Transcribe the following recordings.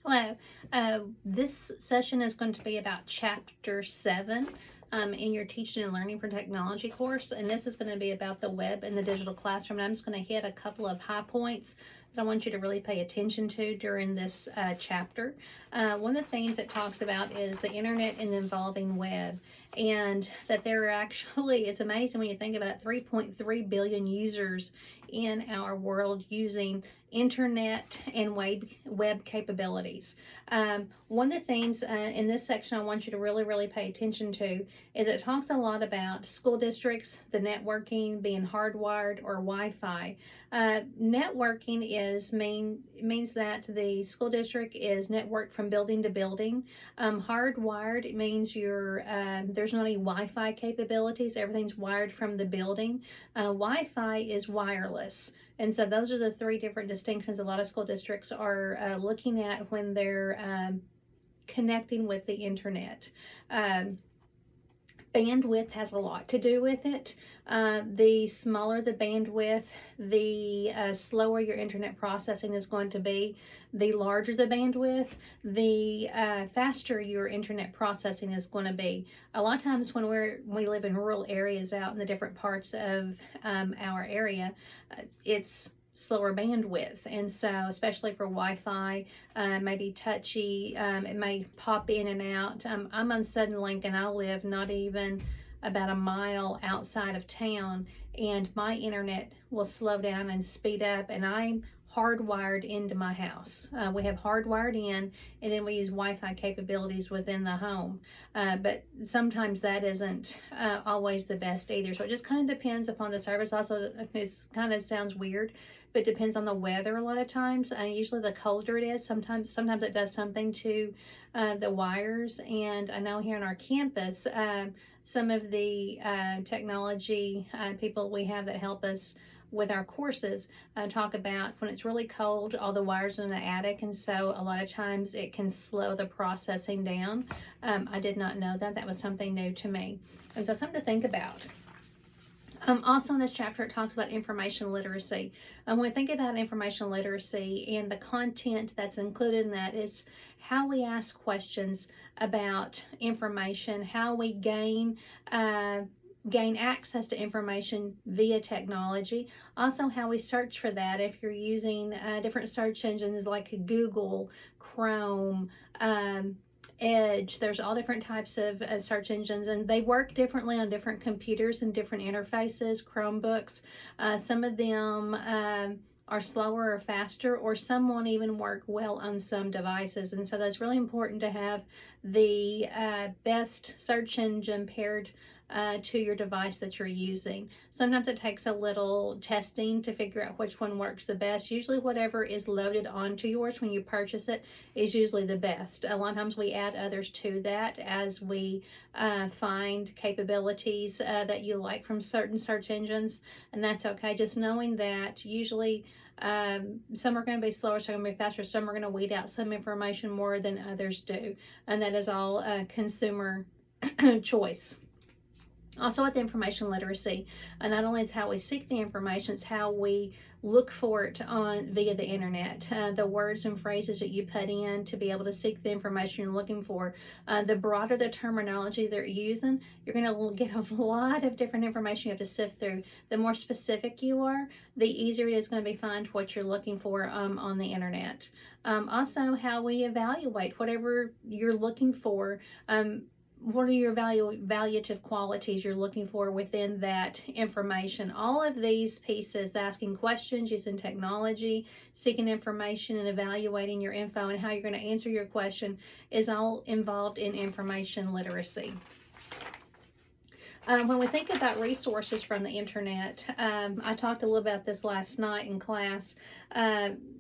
Hello. This session is going to be about Chapter 7 in your Teaching and Learning for Technology course, and this is going to be about the web and the digital classroom. And I'm just going to hit a couple of high points that I want you to really pay attention to during this chapter. One of the things it talks about is the internet and the evolving web, and that there are actually, it's amazing when you think about it, 3.3 billion users in our world using internet and web capabilities. One of the things in this section I want you to really pay attention to is it talks a lot about school districts, the networking being hardwired or Wi-Fi. Networking means that the school district is networked from building to building. Hardwired, it means there's not any Wi-Fi capabilities. Everything's wired from the building. Wi-Fi is wireless. And so those are the three different distinctions a lot of school districts are looking at when they're connecting with the internet. Bandwidth has a lot to do with it. The smaller the bandwidth, the slower your internet processing is going to be. The larger the bandwidth, the faster your internet processing is going to be. A lot of times when we live in rural areas out in the different parts of our area, it's slower bandwidth, and so especially for Wi-Fi, maybe touchy, it may pop in and out. I'm on Sudden Link and I live not even about a mile outside of town, and my internet will slow down and speed up, and I'm hardwired into my house. We have hardwired in, and then we use Wi-Fi capabilities within the home. But sometimes that isn't always the best either. So it just kind of depends upon the service. Also, it kind of sounds weird, but depends on the weather a lot of times. Usually the colder it is, sometimes it does something to the wires. And I know here on our campus, some of the technology people we have that help us with our courses talk about when it's really cold, all the wires are in the attic, and so a lot of times it can slow the processing down. I did not know that. That was something new to me, and so something to think about. Also in this chapter, it talks about information literacy. When we think about information literacy and the content that's included in that, it's how we ask questions about information, how we gain access to information via technology. Also, how we search for that. If you're using different search engines like Google, Chrome, Edge, there's all different types of search engines, and they work differently on different computers and different interfaces. Chromebooks, some of them are slower or faster, or some won't even work well on some devices. And so that's really important to have the best search engine paired to your device that you're using. Sometimes it takes a little testing to figure out which one works the best. Usually whatever is loaded onto yours when you purchase it is usually the best. A lot of times we add others to that as we find capabilities that you like from certain search engines, and that's okay. Just knowing that usually some are going to be slower, some are going to be faster, some are going to weed out some information more than others do, and that is all consumer choice. Also with information literacy, not only is how we seek the information, it's how we look for it via the internet. The words and phrases that you put in to be able to seek the information you're looking for. The broader the terminology they're using, you're going to get a lot of different information you have to sift through. The more specific you are, the easier it is going to be find what you're looking for on the internet. Also, how we evaluate whatever you're looking for. What are your valuative qualities you're looking for within that information? All of these pieces, asking questions, using technology, seeking information, and evaluating your info and how you're going to answer your question is all involved in information literacy. When we think about resources from the internet, I talked a little about this last night in class.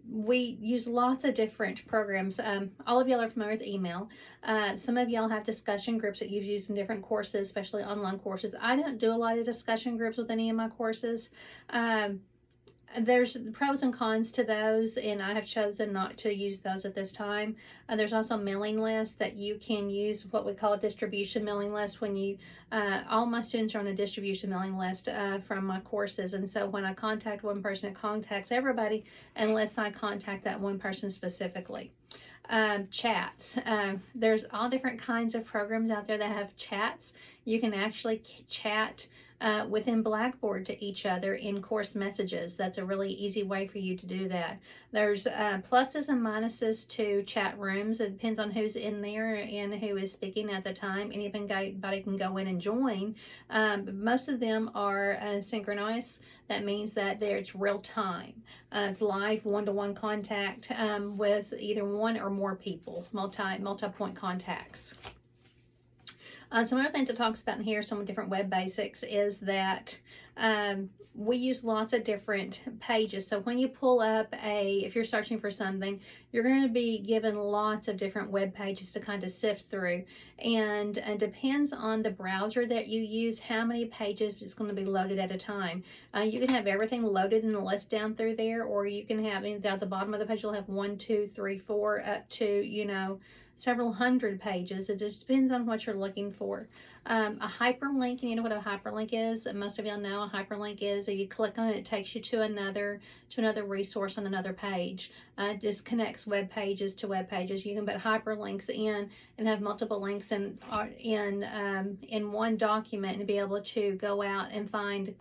We use lots of different programs. All of y'all are familiar with email. Some of y'all have discussion groups that you've used in different courses, especially online courses. I don't do a lot of discussion groups with any of my courses. There's pros and cons to those, and I have chosen not to use those at this time. There's also mailing lists that you can use, what we call a distribution mailing list. When you, all my students are on a distribution mailing list from my courses, and so when I contact one person, it contacts everybody unless I contact that one person specifically. chats. There's all different kinds of programs out there that have chats. You can actually chat within Blackboard to each other in course messages. That's a really easy way for you to do that. There's pluses and minuses to chat rooms. It depends on who's in there and who is speaking at the time. Anybody can go in and join. But most of them are synchronous. That means that it's real time. It's live one-to-one contact with either one or more people, multi-point contacts. Some other things it talks about in here, some different web basics, is that we use lots of different pages. So when you pull up if you're searching for something, you're going to be given lots of different web pages to kind of sift through. And it depends on the browser that you use, how many pages is going to be loaded at a time. You can have everything loaded in the list down through there, or you can have down at the bottom of the page, you'll have 1, 2, 3, 4, up to, several hundred pages. It just depends on what you're looking for. A hyperlink, you know what a hyperlink is? Most of y'all know a hyperlink is if you click on it, it takes you to another resource on another page. It just connects web pages to web pages. You can put hyperlinks in and have multiple links in one document and be able to go out and find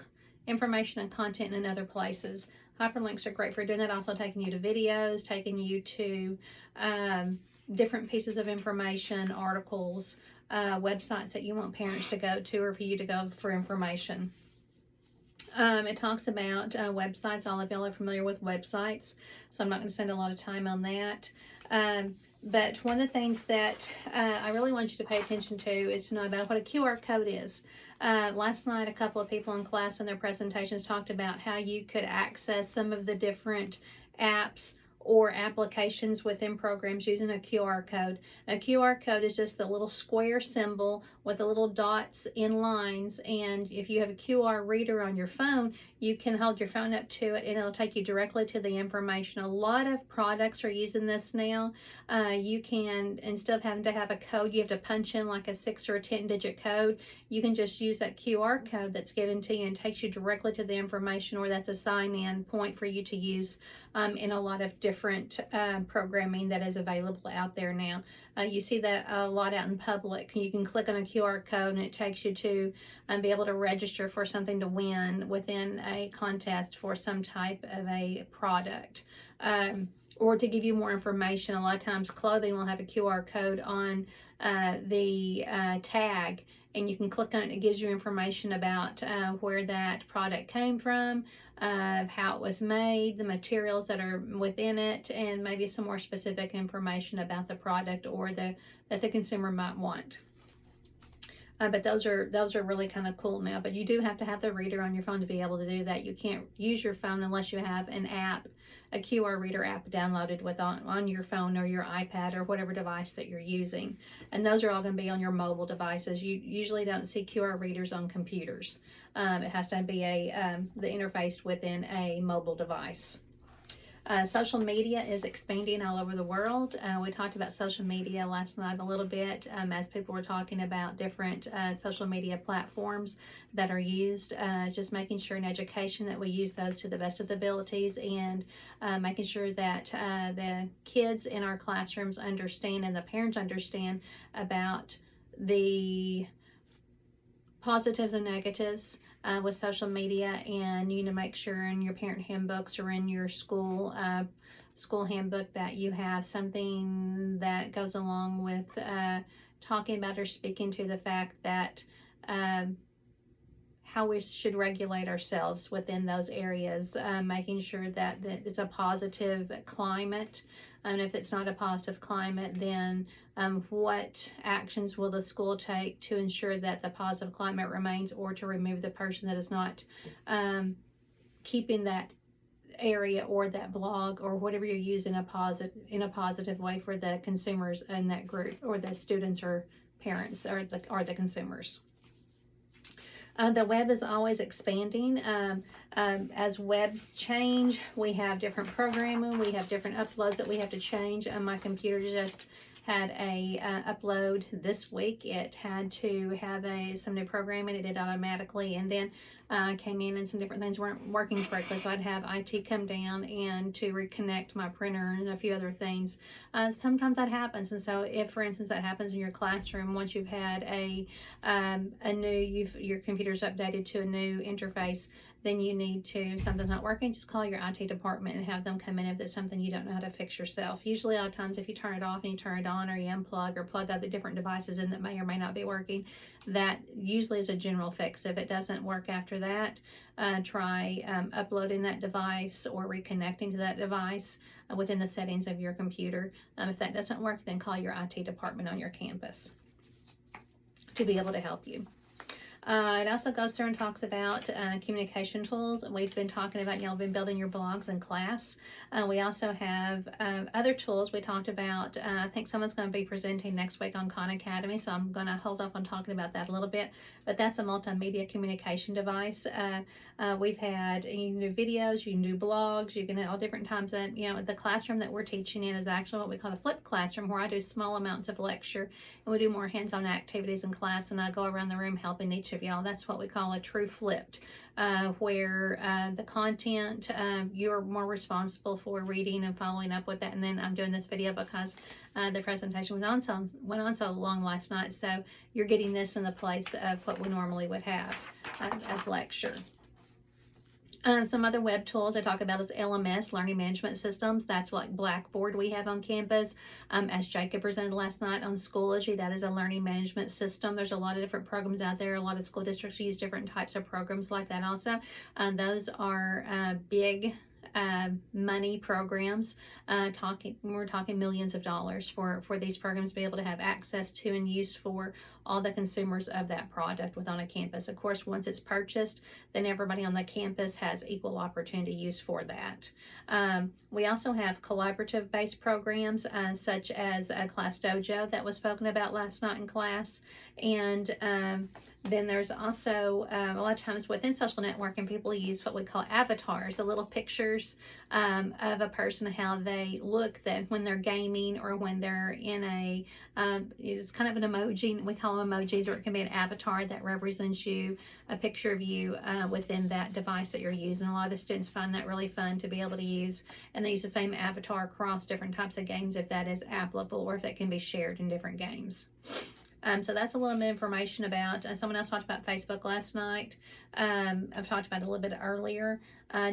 information and content in other places. Hyperlinks are great for doing that. Also taking you to videos, taking you to different pieces of information, articles, websites that you want parents to go to or for you to go for information. It talks about websites. All of y'all are familiar with websites, so I'm not going to spend a lot of time on that. But one of the things that I really want you to pay attention to is to know about what a QR code is. Last night, a couple of people in class in their presentations talked about how you could access some of the different apps or applications within programs using a QR code. A QR code is just the little square symbol with the little dots in lines, and if you have a QR reader on your phone, you can hold your phone up to it and it'll take you directly to the information. A lot of products are using this now. You can, instead of having to have a code, you have to punch in like a 6 or a 10-digit code. You can just use that QR code that's given to you and takes you directly to the information, or that's a sign-in point for you to use in a lot of different programming that is available out there now. You see that a lot out in public. You can click on a QR code and it takes you to be able to register for something to win within a contest for some type of a product. Or to give you more information, a lot of times clothing will have a QR code on the tag, and you can click on it and it gives you information about where that product came from, how it was made, the materials that are within it, and maybe some more specific information about the product or that the consumer might want. But those are really kind of cool now. But you do have to have the reader on your phone to be able to do that. You can't use your phone unless you have an app, a QR reader app downloaded on your phone or your iPad or whatever device that you're using. And those are all going to be on your mobile devices. You usually don't see QR readers on computers. It has to be the interface within a mobile device. Social media is expanding all over the world. We talked about social media last night a little bit as people were talking about different social media platforms that are used. Just making sure in education that we use those to the best of the abilities, and making sure that the kids in our classrooms understand and the parents understand about the positives and negatives with social media, and you need to make sure in your parent handbooks or in your school handbook that you have something that goes along with talking about or speaking to the fact that how we should regulate ourselves within those areas, making sure that it's a positive climate. And if it's not a positive climate, then what actions will the school take to ensure that the positive climate remains, or to remove the person that is not keeping that area or that blog or whatever you use in a positive way for the consumers in that group, or the students or parents or the consumers. The web is always expanding. As webs change, we have different programming, we have different uploads that we have to change. My computer just had a upload this week. It had to have some new programming. It did automatically, and then came in and some different things weren't working correctly, so I'd have IT come down and to reconnect my printer and a few other things. Sometimes that happens, and so if, for instance, that happens in your classroom, once you've had your computer's updated to a new interface, then you need to, if something's not working, just call your IT department and have them come in if it's something you don't know how to fix yourself. Usually a lot of times if you turn it off and you turn it on, or you unplug or plug other different devices in that may or may not be working, that usually is a general fix. If it doesn't work after that, try uploading that device or reconnecting to that device within the settings of your computer. If that doesn't work, then call your IT department on your campus to be able to help you. It also goes through and talks about communication tools. We've been talking about, y'all been building your blogs in class. We also have other tools we talked about. I think someone's going to be presenting next week on Khan Academy, so I'm going to hold off on talking about that a little bit. But that's a multimedia communication device. We've had, you can do videos, you can do blogs, you can do all different times. The classroom that we're teaching in is actually what we call the flipped classroom, where I do small amounts of lecture and we do more hands-on activities in class, and I go around the room helping each of y'all. That's what we call a true flipped, where the content, you're more responsible for reading and following up with that. And then I'm doing this video because the presentation went on so long last night, so you're getting this in the place of what we normally would have as lecture. Some other web tools I talk about is LMS, Learning Management Systems. That's like Blackboard we have on campus. As Jacob presented last night on Schoology, that is a learning management system. There's a lot of different programs out there. A lot of school districts use different types of programs like that also. Those are big money programs. We're talking millions of dollars for these programs to be able to have access to and use for all the consumers of that product within a campus. Of course, once it's purchased, then everybody on the campus has equal opportunity use for that. We also have collaborative based programs such as Class Dojo that was spoken about last night in class, and then there's also a lot of times within social networking, people use what we call avatars, the little pictures of a person, how they look that when they're gaming or when they're in it's kind of an emoji. We call them emojis, or it can be an avatar that represents you, a picture of you within that device that you're using. A lot of the students find that really fun to be able to use, and they use the same avatar across different types of games if that is applicable or if that can be shared in different games. So that's a little bit of information about, someone else talked about Facebook last night. I've talked about it a little bit earlier.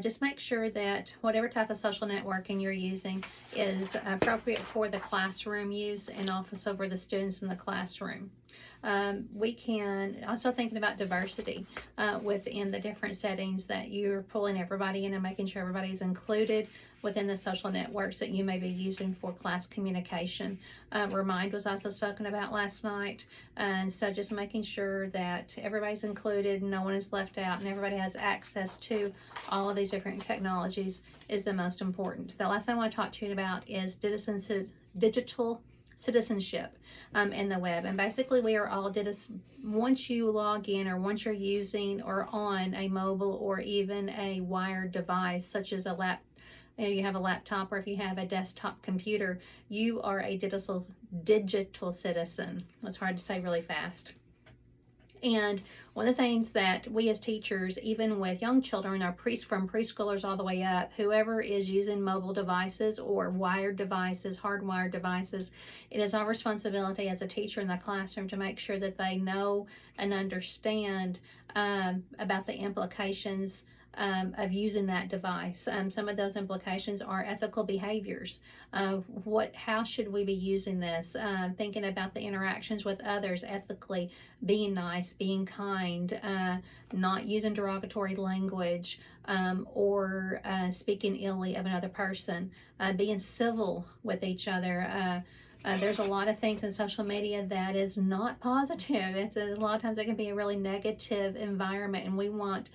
Just make sure that whatever type of social networking you're using is appropriate for the classroom use and also for the students in the classroom. We can also thinking about diversity within the different settings that you're pulling everybody in and making sure everybody's included within the social networks that you may be using for class communication. Remind was also spoken about last night, and so just making sure that everybody's included, no one is left out, and everybody has access to all of these different technologies is the most important. The last thing I want to talk to you about is digital citizenship in the web. And basically we are all once you log in or once you're using or on a mobile or even a wired device such as you have a laptop, or if you have a desktop computer, you are a digital citizen. That's hard to say really fast. And one of the things that we as teachers, even with young children, from preschoolers all the way up, whoever is using mobile devices or wired devices, hardwired devices, it is our responsibility as a teacher in the classroom to make sure that they know and understand about the implications of using that device. Some of those implications are ethical behaviors. How should we be using this? Thinking about the interactions with others ethically, being nice, being kind, not using derogatory language, or speaking illy of another person, being civil with each other. There's a lot of things in social media that is not positive. A lot of times it can be a really negative environment, and we want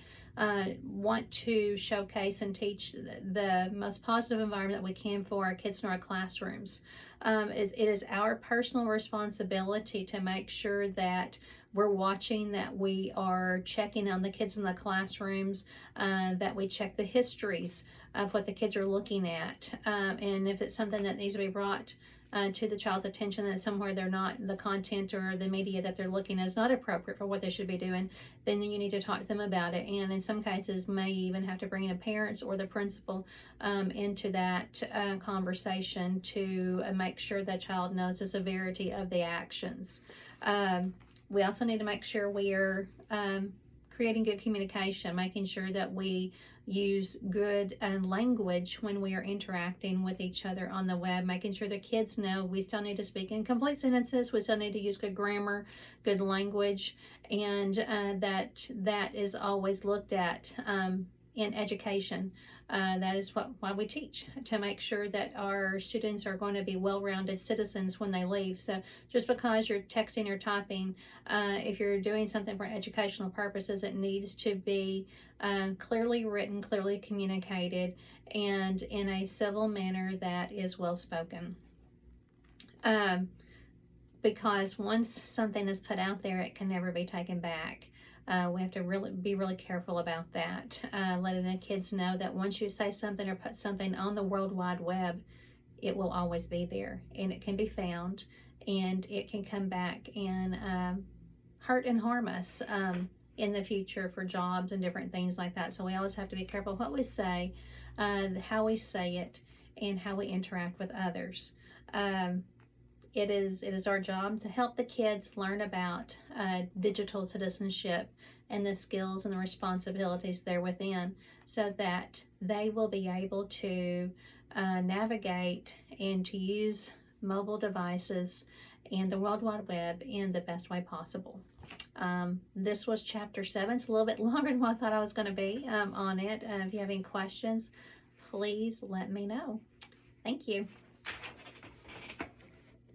to showcase and teach the most positive environment that we can for our kids in our classrooms. It is our personal responsibility to make sure that we're watching, that we are checking on the kids in the classrooms, that we check the histories of what the kids are looking at, and if it's something that needs to be brought to the child's attention, that somewhere they're not, the content or the media that they're looking at is not appropriate for what they should be doing, then you need to talk to them about it. And in some cases may even have to bring in parents or the principal into that conversation to make sure that child knows the severity of the actions. We also need to make sure we are creating good communication, making sure that we use good language when we are interacting with each other on the web, making sure the kids know we still need to speak in complete sentences, we still need to use good grammar, good language, and that is always looked at in education. That is why we teach, to make sure that our students are going to be well-rounded citizens when they leave. So just because you're texting or typing, if you're doing something for educational purposes, it needs to be clearly written, clearly communicated, and in a civil manner that is well spoken. Because once something is put out there, it can never be taken back. We have to be really careful about that, letting the kids know that once you say something or put something on the World Wide Web, it will always be there, and it can be found, and it can come back and hurt and harm us in the future for jobs and different things like that. So we always have to be careful what we say, how we say it, and how we interact with others. It is our job to help the kids learn about digital citizenship and the skills and the responsibilities there within, so that they will be able to navigate and to use mobile devices and the World Wide Web in the best way possible. This was chapter 7. It's a little bit longer than what I thought I was going to be on it. If you have any questions, please let me know. Thank you.